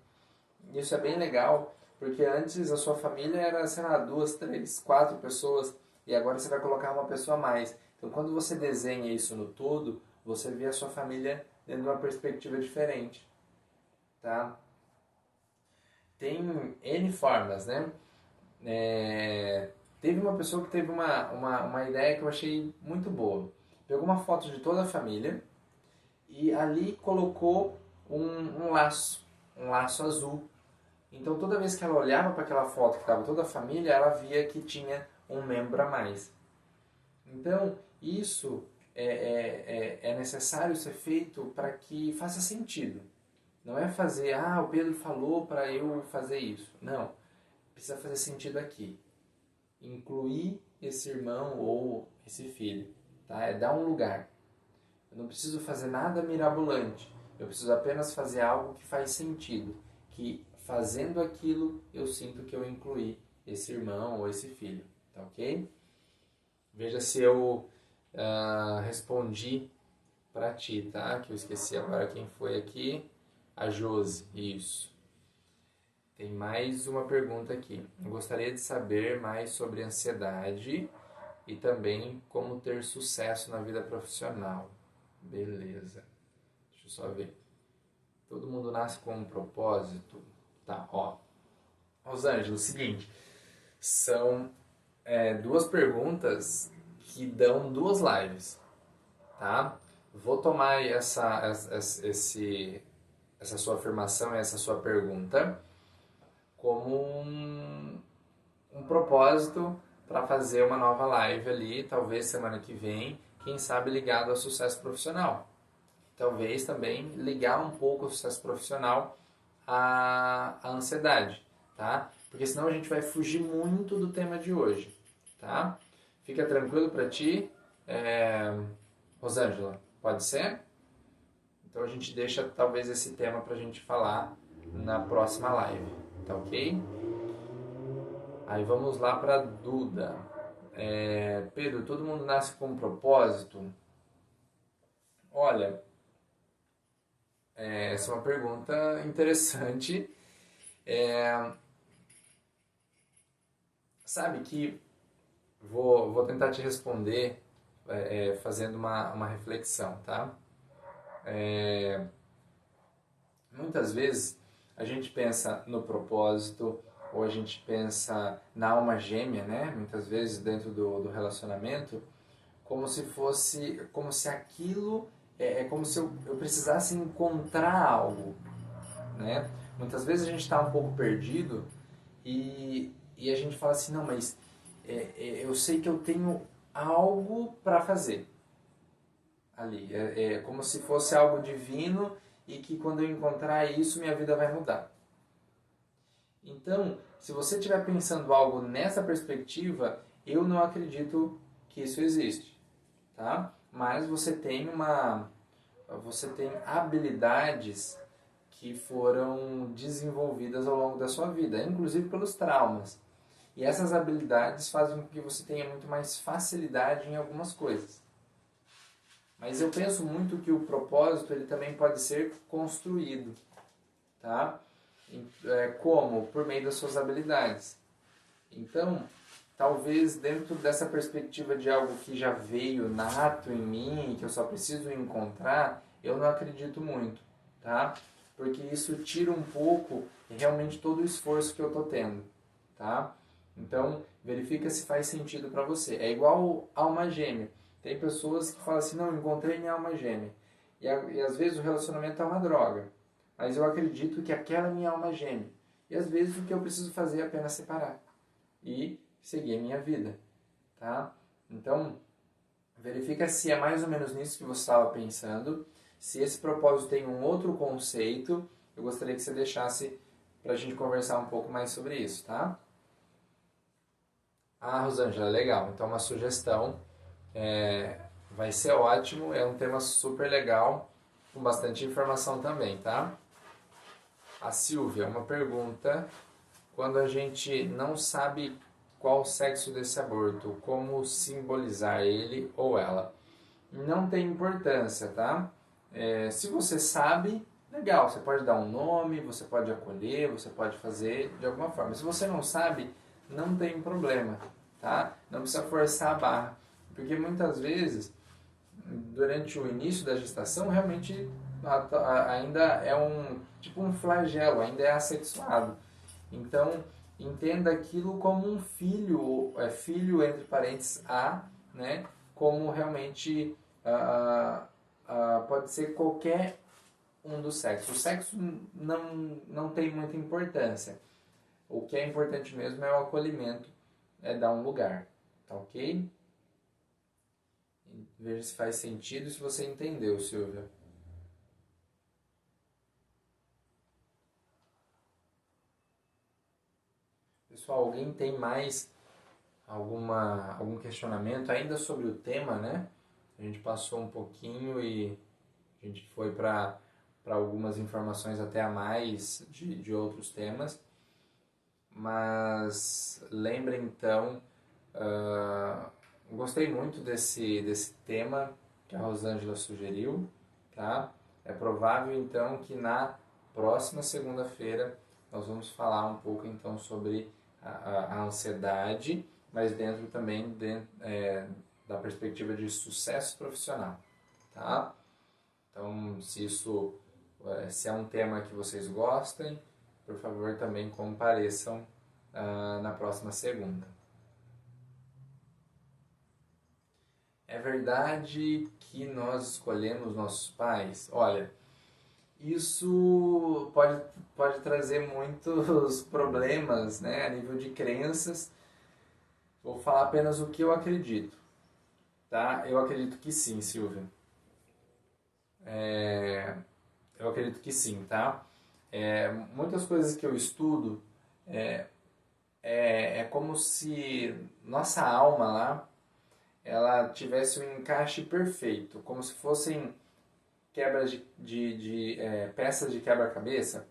Isso é bem legal, porque antes a sua família era, sei lá, 2, 3, 4 pessoas, e agora você vai colocar uma pessoa a mais. Então, quando você desenha isso no todo, você vê a sua família dentro de uma perspectiva diferente, tá? Tem N formas, né? Teve uma pessoa que teve uma ideia que eu achei muito boa. Pegou uma foto de toda a família e ali colocou um laço azul. Então toda vez que ela olhava para aquela foto que estava toda a família, ela via que tinha um membro a mais. Então isso é necessário ser feito para que faça sentido. Não é fazer, o Pedro falou para eu fazer isso. Não, precisa fazer sentido aqui. Incluir esse irmão ou esse filho, tá? É dar um lugar. Eu não preciso fazer nada mirabolante. Eu preciso apenas fazer algo que faz sentido. Que fazendo aquilo, eu sinto que eu incluí esse irmão ou esse filho. Tá ok? Veja se eu respondi para ti, tá? Que eu esqueci agora quem foi aqui. A Josi, isso. Tem mais uma pergunta aqui. Eu gostaria de saber mais sobre ansiedade e também como ter sucesso na vida profissional. Beleza. Deixa eu só ver. Todo mundo nasce com um propósito? Tá, ó. Rosângela, o seguinte. São 2 perguntas que dão 2 lives, tá? Vou tomar essa sua afirmação, essa sua pergunta, como um propósito para fazer uma nova live ali, talvez semana que vem, quem sabe ligado ao sucesso profissional. Talvez também ligar um pouco ao sucesso profissional à ansiedade, tá? Porque senão a gente vai fugir muito do tema de hoje, tá? Fica tranquilo para ti, Rosângela, pode ser? Então a gente deixa talvez esse tema para a gente falar na próxima live, tá ok? Aí vamos lá para Duda. Pedro, todo mundo nasce com um propósito? Olha, essa é uma pergunta interessante. Sabe que vou tentar te responder fazendo uma reflexão, tá? Muitas vezes a gente pensa no propósito ou a gente pensa na alma gêmea, né? Muitas vezes dentro do relacionamento, como se aquilo como se eu precisasse encontrar algo, né? Muitas vezes a gente está um pouco perdido e a gente fala assim, não, mas eu sei que eu tenho algo para fazer ali. É como se fosse algo divino e que quando eu encontrar isso, minha vida vai mudar. Então, se você estiver pensando algo nessa perspectiva, eu não acredito que isso existe, tá? Mas você tem habilidades que foram desenvolvidas ao longo da sua vida, inclusive pelos traumas. E essas habilidades fazem com que você tenha muito mais facilidade em algumas coisas. Mas eu penso muito que o propósito ele também pode ser construído, tá? Como? Por meio das suas habilidades. Então, talvez dentro dessa perspectiva de algo que já veio nato em mim, que eu só preciso encontrar, eu não acredito muito, tá? Porque isso tira um pouco realmente todo o esforço que eu tô tendo, tá? Então, verifica se faz sentido para você. É igual alma gêmea. Tem pessoas que falam assim, não, encontrei minha alma gêmea. E às vezes o relacionamento é uma droga. Mas eu acredito que aquela é minha alma gêmea. E às vezes o que eu preciso fazer é apenas separar. E seguir a minha vida. Tá? Então, verifica se é mais ou menos nisso que você estava pensando. Se esse propósito tem um outro conceito, eu gostaria que você deixasse para a gente conversar um pouco mais sobre isso, tá? Ah, Rosângela, legal. Então, uma sugestão vai ser ótimo. É um tema super legal, com bastante informação também, tá? A Silvia, uma pergunta. Quando a gente não sabe qual o sexo desse aborto, como simbolizar ele ou ela? Não tem importância, tá? Se você sabe, legal, você pode dar um nome, você pode acolher, você pode fazer de alguma forma. Se você não sabe, não tem problema, tá? Não precisa forçar a barra, porque muitas vezes, durante o início da gestação, realmente ainda é um tipo um flagelo, ainda é assexuado. Então, entenda aquilo como um filho, filho entre parênteses A, né? Como realmente pode ser qualquer um dos sexos. O sexo não tem muita importância. O que é importante mesmo é o acolhimento, é dar um lugar, tá ok? Veja se faz sentido e se você entendeu, Silvia. Pessoal, alguém tem mais algum questionamento ainda sobre o tema, né? A gente passou um pouquinho e a gente foi para algumas informações até a mais de outros temas. Mas lembrem então, gostei muito desse tema que a Rosângela sugeriu, tá? É provável então que na próxima segunda-feira nós vamos falar um pouco então sobre a ansiedade, mas dentro também da perspectiva de sucesso profissional, tá? Então, se é um tema que vocês gostem, por favor também compareçam na próxima segunda. É verdade que nós escolhemos nossos pais? Olha, isso pode trazer muitos problemas, né, a nível de crenças. Vou falar apenas o que eu acredito, tá? Eu acredito que sim, Silvia. Eu acredito que sim, tá? Muitas coisas que eu estudo é como se nossa alma lá ela tivesse um encaixe perfeito, como se fossem quebras de peças de quebra-cabeça.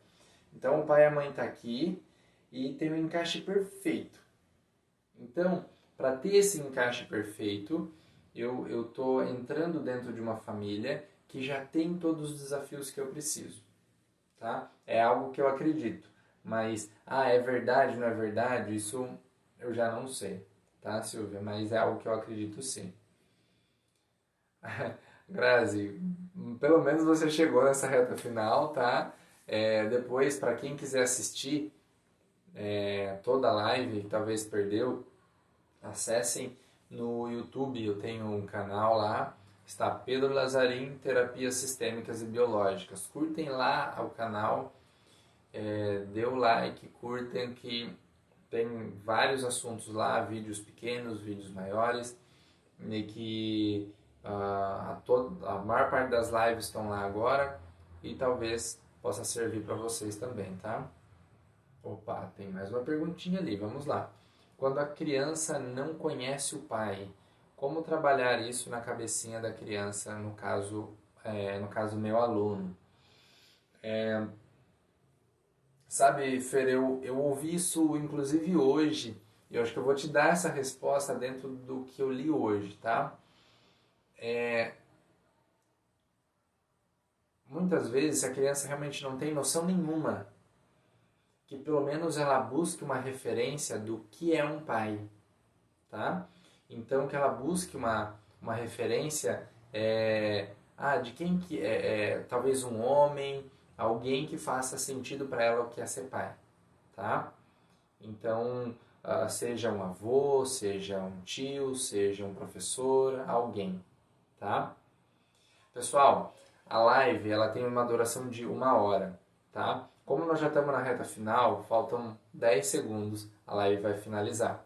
Então o pai e a mãe tá aqui e tem um encaixe perfeito. Então, para ter esse encaixe perfeito, eu tô entrando dentro de uma família que já tem todos os desafios que eu preciso, tá? É algo que eu acredito, mas é verdade, não é verdade? Isso eu já não sei, tá, Silvia? Mas é algo que eu acredito sim. Grazi, pelo menos você chegou nessa reta final, tá? Depois, para quem quiser assistir toda a live, que talvez perdeu, acessem no YouTube, eu tenho um canal lá, está Pedro Lazarim, Terapias Sistêmicas e Biológicas. Curtem lá o canal, dê o like, curtem que tem vários assuntos lá, vídeos pequenos, vídeos maiores, e que a maior parte das lives estão lá agora e talvez possa servir para vocês também, tá? Opa, tem mais uma perguntinha ali, vamos lá. Quando a criança não conhece o pai, como trabalhar isso na cabecinha da criança, no caso meu aluno? Sabe, Fer, eu ouvi isso inclusive hoje, e eu acho que eu vou te dar essa resposta dentro do que eu li hoje, tá? Muitas vezes a criança realmente não tem noção nenhuma, que pelo menos ela busque uma referência do que é um pai, tá? Então que ela busque uma referência de quem que talvez um homem, alguém que faça sentido para ela o que é ser pai, tá? Então seja um avô, seja um tio, seja um professor, alguém, tá? Pessoal, a live ela tem uma duração de 1 hora, tá? Como nós já estamos na reta final, faltam 10 segundos, a live vai finalizar.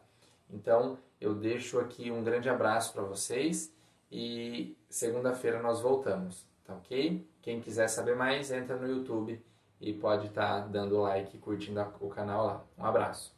Então, eu deixo aqui um grande abraço para vocês e segunda-feira nós voltamos, tá ok? Quem quiser saber mais, entra no YouTube e pode estar dando like e curtindo o canal lá. Um abraço.